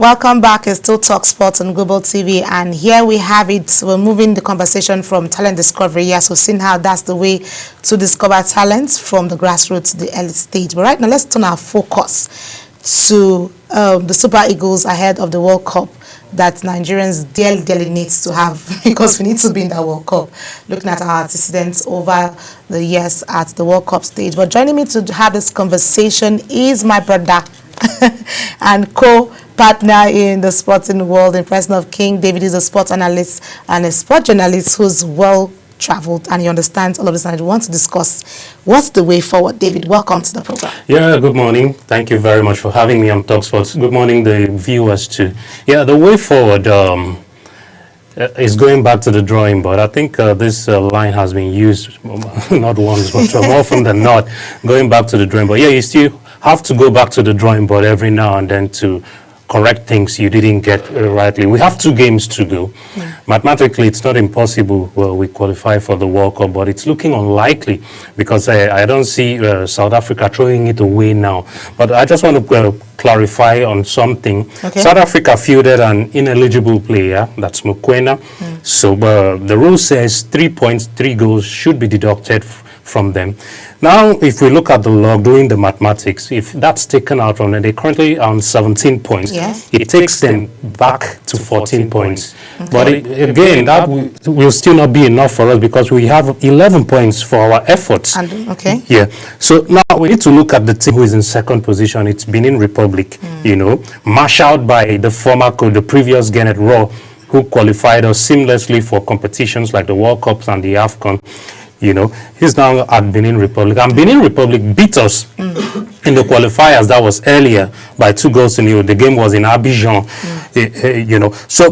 Welcome back. It's still Talk Sports on Global TV, and here we have it. We're moving the conversation from talent discovery. Yes, we've seen how that's the way to discover talents from the grassroots to the elite stage. But right now, let's turn our focus to the Super Eagles ahead of the World Cup that Nigerians dearly need to have, because we need to be in that World Cup. Looking at our antecedents over the years at the World Cup stage. But joining me to have this conversation is my brother and co-partner in the sporting world in person of King David. Is a sports analyst and a sport journalist who's well-traveled and he understands all of this, and we want to discuss what's the way forward. David, welcome to the program. Yeah, good morning. Thank you very much for having me on Talk Sports. Good morning, the viewers too. Yeah, the way forward is going back to the drawing board. I think this line has been used not once, but more often than not, going back to the drawing board. Yeah, you still have to go back to the drawing board every now and then to correct things you didn't get rightly. We have 2 games to go. Mathematically, it's not impossible. Well, we qualify for the World Cup, but it's looking unlikely because I don't see South Africa throwing it away now. But I just want to clarify on something. Okay. South Africa fielded an ineligible player, that's Mokoena. So the rule says 3 points, 3 goals should be deducted from them. Now, if we look at the log, doing the mathematics, if that's taken out from them, they're currently on 17 points. Yes. It takes them back to 14 points. Okay. But again, that will still not be enough for us because we have 11 points for our efforts. Okay. Yeah. So now we need to look at the team who is in second position. It's Benin Republic, you know, marshaled by the former coach, the previous Gennett Raw, who qualified us seamlessly for competitions like the World Cups and the AFCON. You know, he's now at Benin Republic. And Benin Republic beat us in the qualifiers. That was earlier by 2-0. The game was in Abidjan, you know. So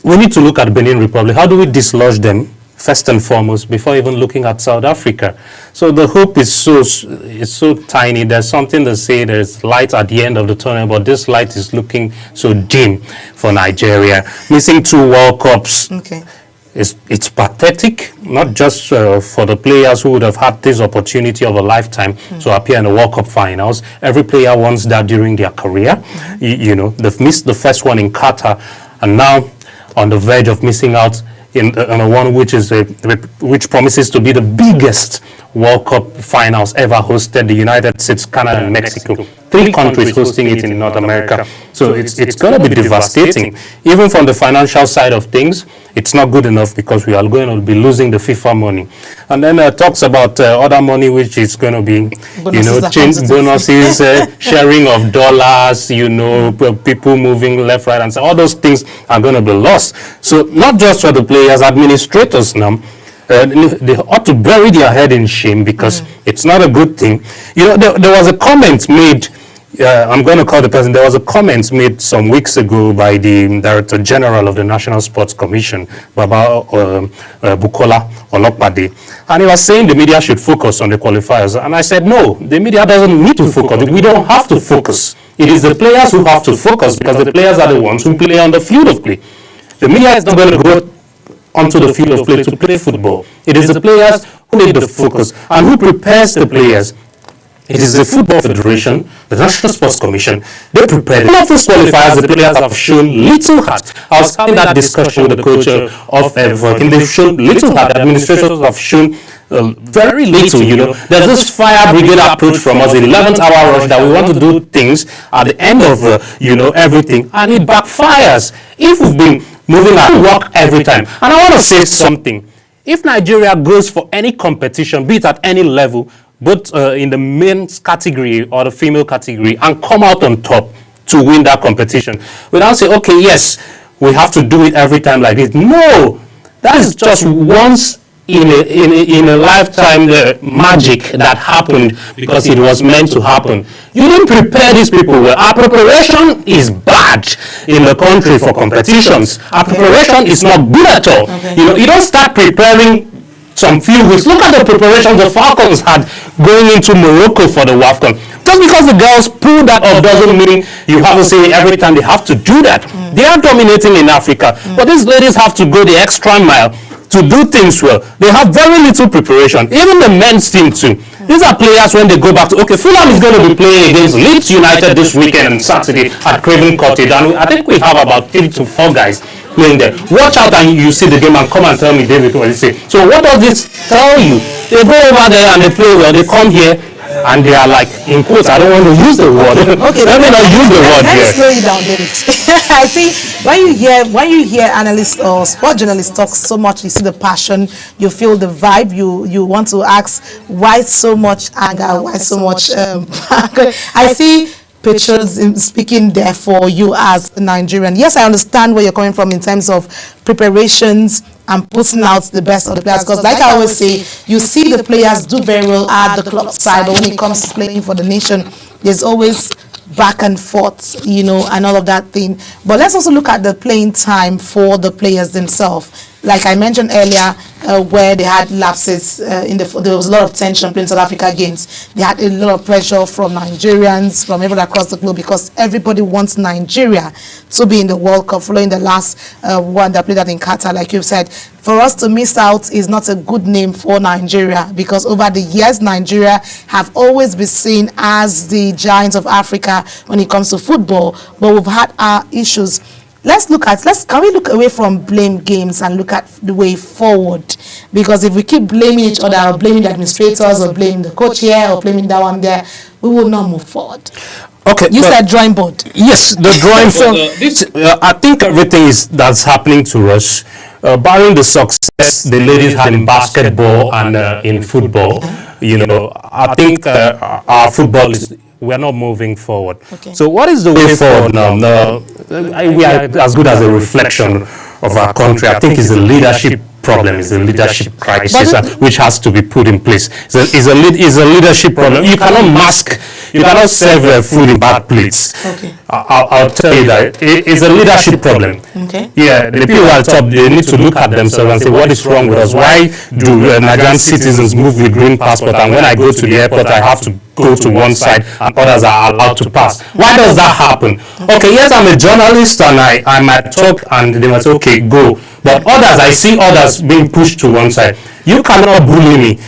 we need to look at Benin Republic. How do we dislodge them, first and foremost, before even looking at South Africa? So the hope is so tiny. There's something to say there's light at the end of the tunnel, but this light is looking so dim for Nigeria. Missing 2 World Cups. Okay. It's pathetic, not just for the players who would have had this opportunity of a lifetime to appear in the World Cup finals. Every player wants that during their career. You know, they've missed the first one in Qatar, and now on the verge of missing out on a one which promises to be the biggest World Cup finals ever hosted. The United States, Canada, and Mexico. 3 countries hosting it in North America. So it's going to be devastating. Even from the financial side of things, it's not good enough because we are going to be losing the FIFA money. And then talks about other money, which is going to be, change bonuses, sharing of dollars, people moving left, right, and so all those things are going to be lost. So not just for the players, administrators now, they ought to bury their head in shame because it's not a good thing. There was a comment made, I'm going to call the person, there was a comment made some weeks ago by the Director General of the National Sports Commission, Baba Bukola Olopade, and he was saying the media should focus on the qualifiers. And I said, no, the media doesn't need to focus. We don't have to focus. It is the players who have to focus because the players are the ones who play on the field of play. The media is not going to go onto the field of play to play football. It is the players who need the focus and who prepares the players. It is the Football Federation, the National Sports Commission. They prepared. All of these qualifiers, the players have shown little heart. I was having that discussion with the coach of Everton. They've shown little heart. The administrators have shown very little, There's this fire brigade approach from us, the 11th hour rush, that we want to do things at the end of, everything, and it backfires. If we've been moving our work every time. And I want to say something. If Nigeria goes for any competition, be it at any level, both in the men's category or the female category, and come out on top to win that competition, we don't say, okay, yes, we have to do it every time like this. No, that is just once in a lifetime magic that happened because it was meant to happen. You didn't prepare these people well. Our preparation is bad in the country for competitions. Our preparation is not good at all. Okay. You don't start preparing some few weeks. Look at the preparations the Falcons had going into Morocco for the WAFCON. Just because the girls pull that off doesn't mean you have to say every time they have to do that. They are dominating in Africa. But these ladies have to go the extra mile to do things well. They have very little preparation. Even the men's team too. These are players when they go back to, okay, Fulham is going to be playing against Leeds United this weekend and Saturday at Craven Cottage, and I think we have about 3 to 4 guys playing there. Watch out and you see the game and come and tell me, David, what you say. So what does this tell you? They go over there and they play well, they come here and they are like, in quotes, I don't want to use the word. Okay, let me not use the word here. Let me slow you down, David. I think when you hear analysts or sport journalists talk so much, you see the passion, you feel the vibe, you want to ask why so much anger, why so much I see pictures speaking there for you as a Nigerian. Yes, I understand where you're coming from in terms of preparations and putting out the best of the players, because like I always say, you see the players do very well at the club side, but when it comes to playing for the nation, there's always back and forth, you know, and all of that thing. But let's also look at the playing time for the players themselves. Like I mentioned earlier, where they had lapses, there was a lot of tension playing South Africa games. They had a lot of pressure from Nigerians, from everyone across the globe, because everybody wants Nigeria to be in the World Cup, following the last one that played out in Qatar, like you've said. For us to miss out is not a good name for Nigeria, because over the years, Nigeria have always been seen as the giants of Africa when it comes to football, but we've had our issues. Can we look away from blame games and look at the way forward? Because if we keep blaming each other, or blaming the administrators, or blaming the coach here, or blaming that one there, we will not move forward. Okay, you said drawing board. Yes, the drawing board. I think everything that's happening to us, barring the success the ladies had in basketball and in football, you know, I think our football we're not moving forward. Okay. So what is the way forward now? We are as good as a reflection of our country. I think it's a leadership problem, it's a leadership crisis which has to be put in place. It's a leadership problem. You cannot mask, you cannot serve food in bad plates. Okay. I'll tell you that. It's a leadership problem. Okay. Yeah, the people at top, they need to look at themselves and say, what is wrong with us? Why do Nigerian citizens move with green passport, and when I go to the airport, I have to go to one side and others are allowed to pass? Why does that happen? Okay, yes, I'm a journalist and I might talk and they might say, okay, go. But others, I see others being pushed to one side. You cannot bully me.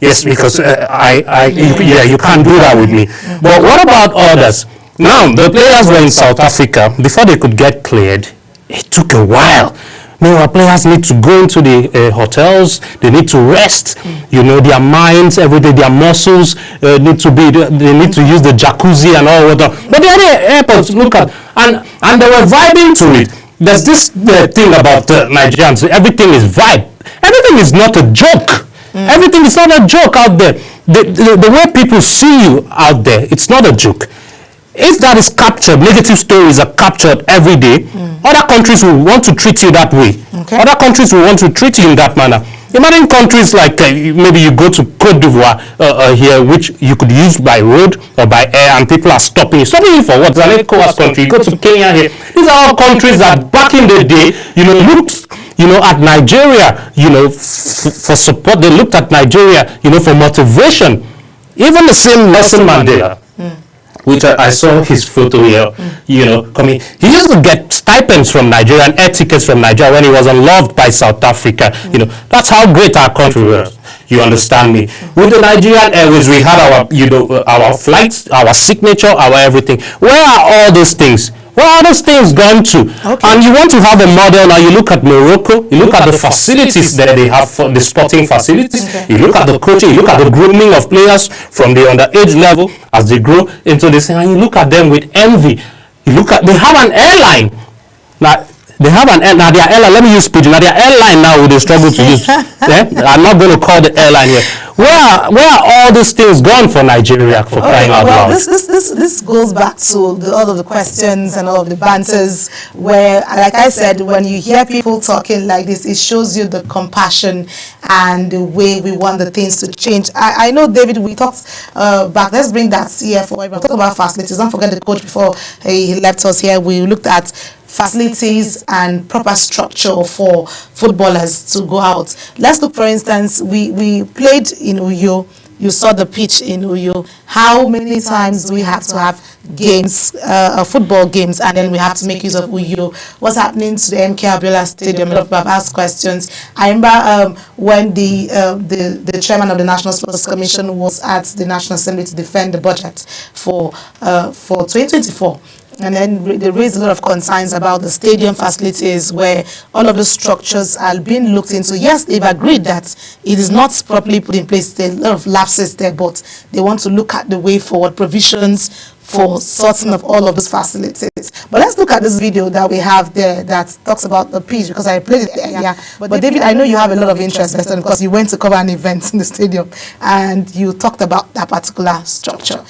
Yes, because you can't do that with me. But what about others? Now, the players were in South Africa. Before they could get cleared, it took a while. Meanwhile, players need to go into the hotels. They need to rest. You know, their minds, every day, their muscles need to be. They need to use the jacuzzi and all that. But the other airports, look at, and they were vibing to it. There's this thing about Nigerians. Everything is vibe. Everything is not a joke. Everything is not a joke out there. The way people see you out there, it's not a joke. If that is captured, negative stories are captured every day, other countries will want to treat you that way. Okay. Other countries will want to treat you in that manner. Imagine countries like maybe you go to Cote d'Ivoire here, which you could use by road or by air, and people are stopping you. Stopping you for what? It's an ECOWAS country. You go to Kenya here. These are all countries that back in the day, you know, looked, you know, at Nigeria, you know, for support. They looked at Nigeria, you know, for motivation. Even the same Nelson Mandela, which I saw his photo here, you know, coming. He used to get stipends from Nigeria and air tickets from Nigeria when he was unloved by South Africa. You know, that's how great our country was. You understand me? With the Nigerian Airways, we had our, you know, our flights, our signature, our everything. Where are all those things? Where are those things gone to? Okay. And you want to have a model. Now you look at Morocco, you look at the facilities that they have, for the sporting facilities, you look at the coaching, you look at the grooming of players from the underage level as they grow into this, and you look at them with envy. You look at, they have an airline. Now, they have an airline. Now their airline, let me use pidgin. Now their airline now will they struggle to use. I'm not going to call the airline here. Where are all these things gone for Nigeria, for crying out loud? This goes back to all of the questions and all of the banters where, like I said, when you hear people talking like this, it shows you the compassion and the way we want the things to change. I know, David, we talked back. Let's bring that here for everyone. Talk about facilities. Don't forget the coach before he left us here. We looked at facilities and proper structure for footballers to go out. Let's look, for instance, we played in Uyo You saw the pitch in Uyo. How many times do we have to have games, football games, and then we have to make use of Uyo? What's happening to the MK Abiola Stadium? A lot of people have asked questions. I remember when the chairman of the National Sports Commission was at the National Assembly to defend the budget for 2024. And then they raised a lot of concerns about the stadium facilities, where all of the structures are being looked into. Yes, they've agreed that it is not properly put in place. There are a lot of lapses there, but they want to look at the way forward, provisions for sorting of all of those facilities. But let's look at this video that we have there that talks about the pitch, because I played it earlier. But David, I know you have a lot of interest in it because you went to cover an event in the stadium and you talked about that particular structure.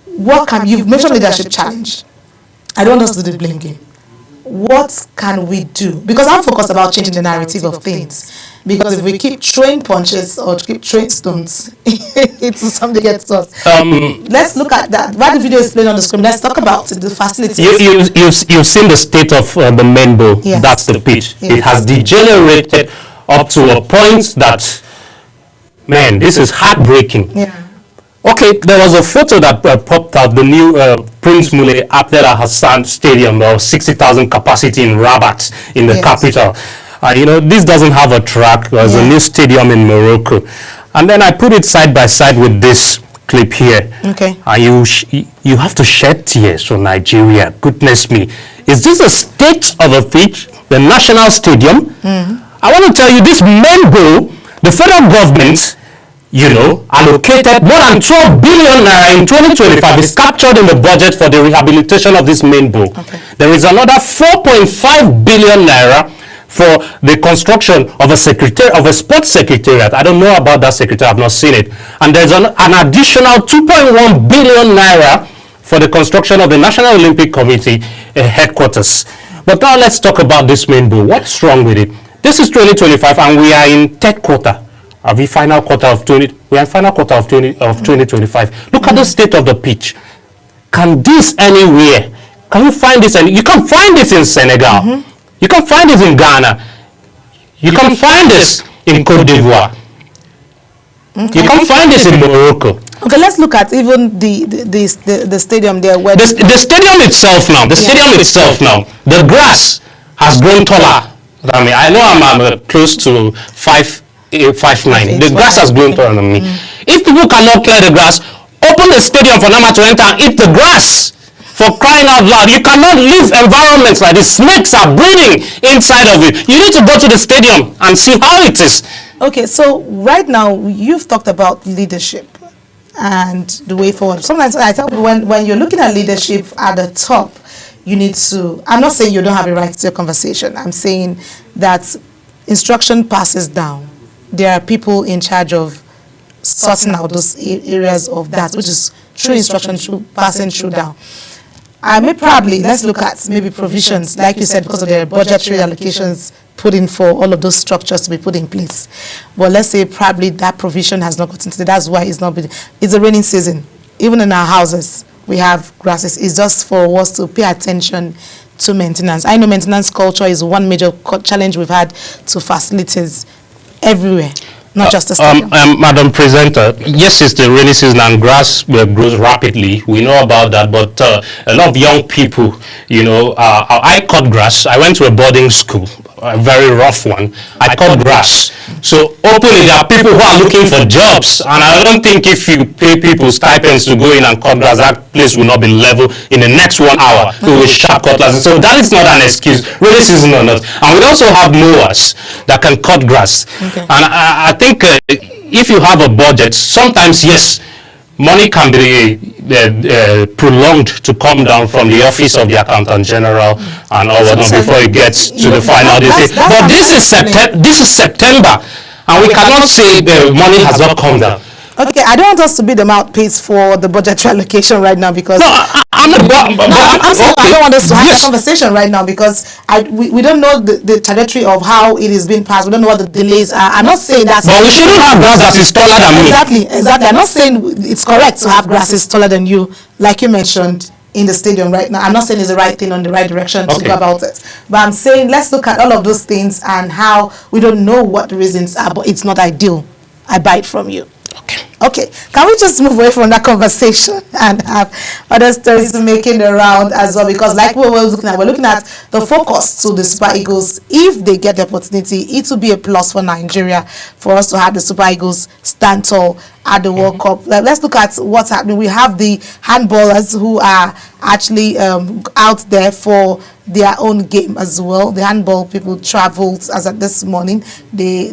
You've mentioned leadership challenge. I don't want us to do the blame game. What can we do? Because I'm focused about changing the narrative of things. Because if we keep throwing punches or keep throwing stones, it's something gets us. Let's look at that. While the video is playing on the screen, let's talk about the facilities. You've seen the state of the main bowl. Yes. That's the pitch. Yes. It has degenerated up to a point that, man, this is heartbreaking. Yeah. Okay, there was a photo that popped out, the new Prince Moulay Abdallah Hassan Stadium, 60,000 capacity in Rabat, in the capital. You know, this doesn't have a track. There's a new stadium in Morocco. And then I put it side by side with this clip here. Okay. And you have to shed tears for Nigeria. Goodness me. Is this a state of a pitch? The national stadium? I want to tell you, this main bowl, the federal government, you know, allocated more than 12 billion naira in 2025 is captured in the budget for the rehabilitation of this main bowl. Okay. There is another 4.5 billion naira for the construction of a sports secretariat. I don't know about that secretariat, I've not seen it. And there's an additional 2.1 billion naira for the construction of the National Olympic Committee headquarters. But now let's talk about this main bowl. What's wrong with it? This is 2025 and we are in third quarter. Are we final quarter of 2025? Look at the state of the pitch. Can this anywhere? Can you find this? You can find this in Senegal. You can find this in Ghana. You can find this in Cote d'Ivoire. You can find this in Morocco. Okay, let's look at even the stadium there. Where the stadium itself now. The stadium itself now. The grass has grown taller than me. I know I'm close to 5'9". The grass has grown taller than me. If people cannot clear the grass, open the stadium for Nama to enter and eat the grass. For crying out loud, you cannot leave environments like this. Snakes are breeding inside of it. You need to go to the stadium and see how it is. Okay, so right now you've talked about leadership and the way forward. Sometimes I tell people when you're looking at leadership at the top, you need to, I'm not saying you don't have a right to a conversation. I'm saying that instruction passes down. There are people in charge of sorting out those areas of that, which is true instruction passing through down. Let's look at maybe provisions, like you said, because of the budgetary allocations put in for all of those structures to be put in place. But let's say probably that provision has not gotten to it. That's why it's not been. It's a rainy season. Even in our houses, we have grasses. It's just for us to pay attention to maintenance. I know maintenance culture is one major challenge we've had to facilities everywhere. Not just the stadium. Madam Presenter, yes, it's the rainy season and grass grows rapidly. We know about that, but a lot of young people, you know, I cut grass. I went to a boarding school, a very rough one. I cut grass. So openly, there are people who are looking for jobs, and I don't think if you pay people stipends to go in and cut grass, that place will not be level in the next 1 hour with sharp cutlass. So that is not an excuse, rainy season or not. And we also have mowers that can cut grass. Okay. And I think if you have a budget, sometimes, yes, money can be prolonged to come down from the office of the accountant general and all that before it gets to the final decision. But this is September, and we cannot say the money has not come down. Okay, I don't want us to be the mouthpiece for the budgetary allocation right now because I'm saying I don't want us to have a conversation right now because we don't know the trajectory of how it is being passed. We don't know what the delays are. I'm not saying that. But we shouldn't have grass that is taller than me. Exactly. I'm not saying it's correct to have grasses taller than you, like you mentioned in the stadium right now. I'm not saying it's the right thing on the right direction to go about it. But I'm saying let's look at all of those things and how we don't know what the reasons are, but it's not ideal. I buy it from you. Okay, can we just move away from that conversation and have other stories making the round as well? Because like we're looking at the focus to the Super Eagles. If they get the opportunity, it will be a plus for Nigeria for us to have the Super Eagles stand tall at the World Cup. Let's look at what's happening. We have the handballers who are actually out there for their own game as well. The handball people traveled as at this morning. They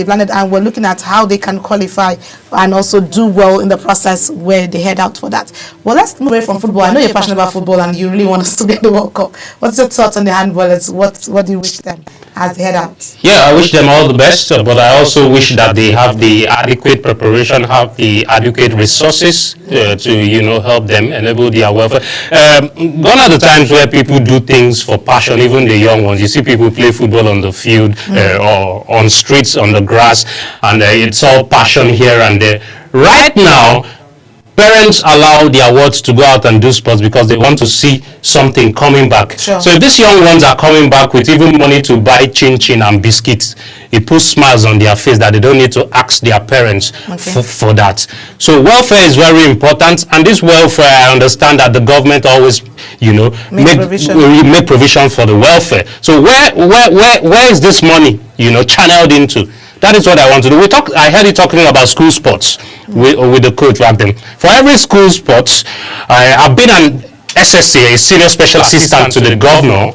landed, and we're looking at how they can qualify and also do well in the process where they head out for that. Well, let's move away from football. I know you're passionate about football and you really want us to get the World Cup. What's your thoughts on the handballers? What do you wish them as they head out? Yeah, I wish them all the best, but I also wish that they have the adequate preparation, have the adequate resources to help them enable their welfare. Gone are the times where people do things for passion, even the young ones. You see people play football on the field or on streets, on the grass, and it's all passion here and there. Right now, parents allow their wards to go out and do sports because they want to see something coming back. Sure. So if these young ones are coming back with even money to buy chin-chin and biscuits, it puts smiles on their face that they don't need to ask their parents for that. So welfare is very important, and this welfare, I understand that the government always, make provision for the welfare. So where is this money, channeled into? That is what I want to do. I heard you talking about school sports with the coach back then. For every school sports, I've been an SSA, a senior special assistant to the governor.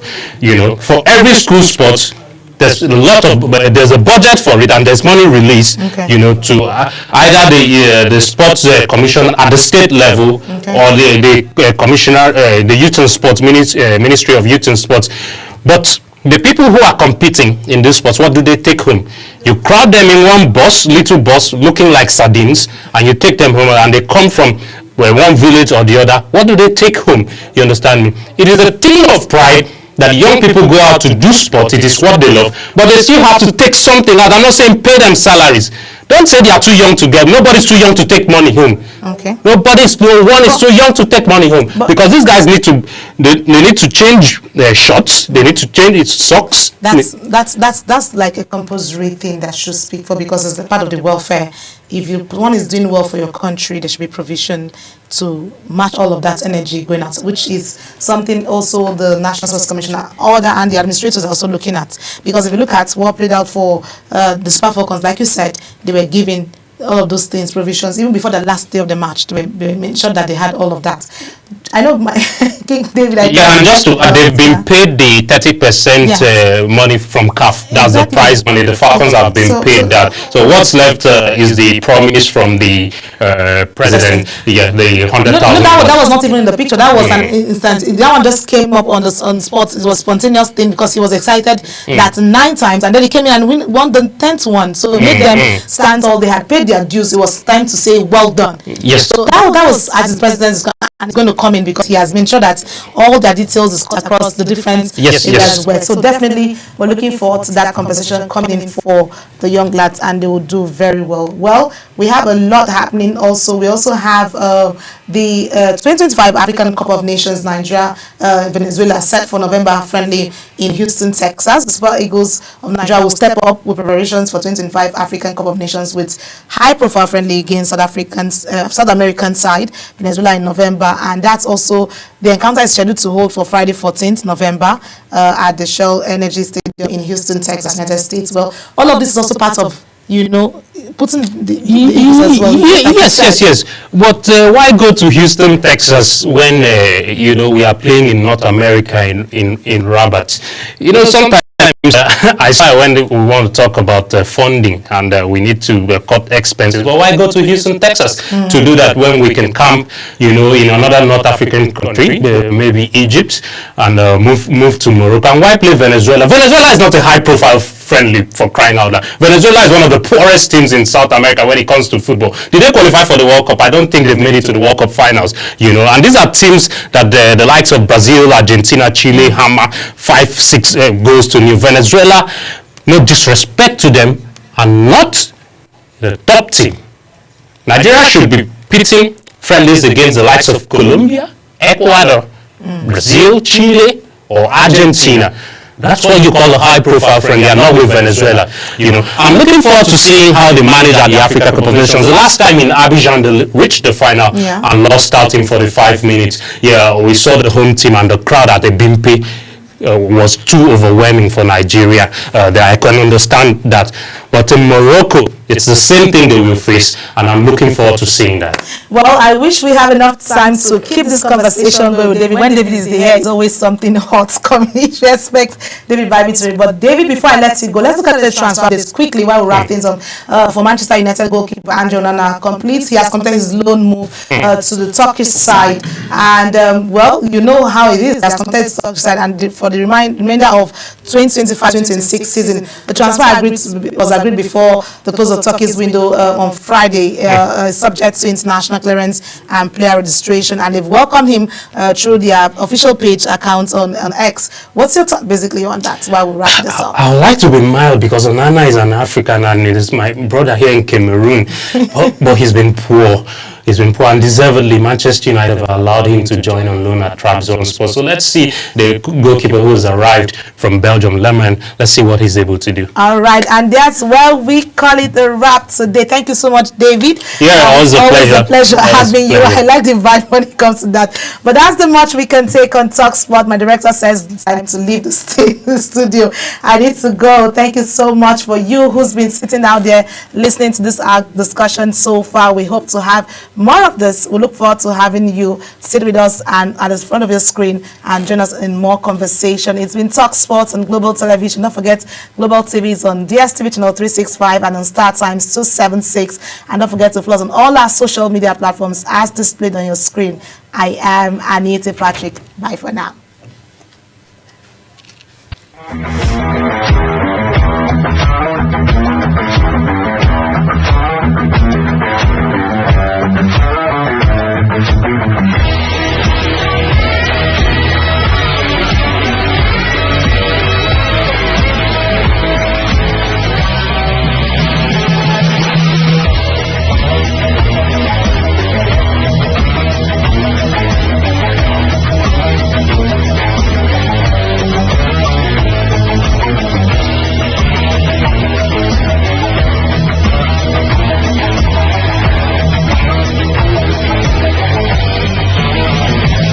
For every school sports, there's a budget for it, and there's money released. To either the sports commission at the state level or the commissioner, the youth and sports ministry of youth and sports. But the people who are competing in this sports, what do they take home? You crowd them in one bus, little bus, looking like sardines, and you take them home, and they come from one village or the other. What do they take home? You understand me? It is a thing of pride that young people go out to do sport. It is what they love, but they still have to take something out. I'm not saying pay them salaries. Don't say they are too young to get. Nobody's too young to take money home. Okay. No one is too young to take money home, because these guys need to change their shorts. They need to change its socks. That's like a compulsory thing that should speak for, because it's a part of the welfare. If one is doing well for your country, there should be provision to match all of that energy going out, which is something also the National Sports Commissioner and the administrators are also looking at. Because if you look at what played out for the Super Falcons, like you said, they were given all of those things, provisions, even before the last day of the match. They made sure that they had all of that. I know my King David. And just to they've been paid the 30% money from CAF. That's the prize money. The Falcons have been paid that. So what's left is the promise from the president. The 100,000. No, that was not even in the picture. That was an instant. That one just came up on spot. It was a spontaneous thing because he was excited that 9 times, and then he came in and won the 10th one. So it made them stand tall. They had paid their dues. It was time to say well done. Yes. So that was as the president is going to come in, because he has made sure that all the details is cut across the different areas. So definitely we're looking forward to that compensation coming in for the young lads, and they will do very well. Well, we have a lot happening also. We also have the 2025 African Cup of Nations, Nigeria, Venezuela, set for November friendly in Houston, Texas. The Super Eagles of Nigeria will step up with preparations for 2025 African Cup of Nations with high-profile friendly against South American side, Venezuela, in November. And that's also, the encounter is scheduled to hold for Friday 14th November at the Shell Energy Stadium in Houston, Texas, United States. Well, all of this is also part of, putting the as well. Yes. But why go to Houston, Texas when we are playing in North America in Rabat? Sometimes I say when we want to talk about funding and we need to cut expenses. Well, why go to Houston, Texas to do that when we can come, in another North African country, maybe Egypt, and move to Morocco? And why play Venezuela? Venezuela is not a high-profile friendly, for crying out loud. Venezuela is one of the poorest teams in South America when it comes to football. Did they qualify for the World Cup? I don't think they've made it to the World Cup finals, And these are teams that the likes of Brazil, Argentina, Chile hammer 5-6 goals to new. Venezuela, no disrespect to them, are not the top team. Nigeria should be pitting friendlies against the likes of Colombia, Ecuador, Brazil, Chile, or Argentina. That's what you call a high-profile friend. They are not with Venezuela. I'm looking forward to seeing how they manage at the Africa Cup of Nations. The last time in Abidjan, they reached the final and lost out in 45 minutes. Yeah, we saw the home team and the crowd at Ebimpe was too overwhelming for Nigeria. I can understand that. But in Morocco, it's the same thing they will face, and I'm looking forward to seeing that. Well, I wish we have enough time to keep this conversation going with David. When David is here, it's always something hot coming. You should expect David Biby to read. But David, before I let you go, let's look at the transfer list quickly while we wrap things up. For Manchester United goalkeeper Andre Onana completes. He has completed his loan move to the Turkish side. And, well, you know how it is. He has completed the Turkish side. And for the remainder of 2025-2026 season, the transfer was agreed before the close of Turkey's window on Friday, subject to international clearance and player registration, and they've welcomed him through their official page account on X. What's your thought basically on that while we wrap this up? I would like to be mild because Onana is an African and it is my brother here in Cameroon, but he's been poor. He's been poor, and deservedly Manchester United have allowed him to join on loan at Trabzonspor. So let's see the goalkeeper who has arrived from Belgium, Lemon. Let's see what he's able to do. All right, and that's where we call it a wrap today. Thank you so much, David. Yeah, always a pleasure having you. I like the vibe when it comes to that. But that's the much we can take on TalkSport. My director says it's time to leave the studio. I need to go. Thank you so much for you who's been sitting out there listening to this discussion so far. We hope to have more of this. We look forward to having you sit with us and at the front of your screen and join us in more conversation. It's been Talk Sports on Global Television. Don't forget, Global TV is on DSTV channel 365 and on Star Times 276. And don't forget to follow us on all our social media platforms as displayed on your screen. I am Anita Patrick. Bye for now.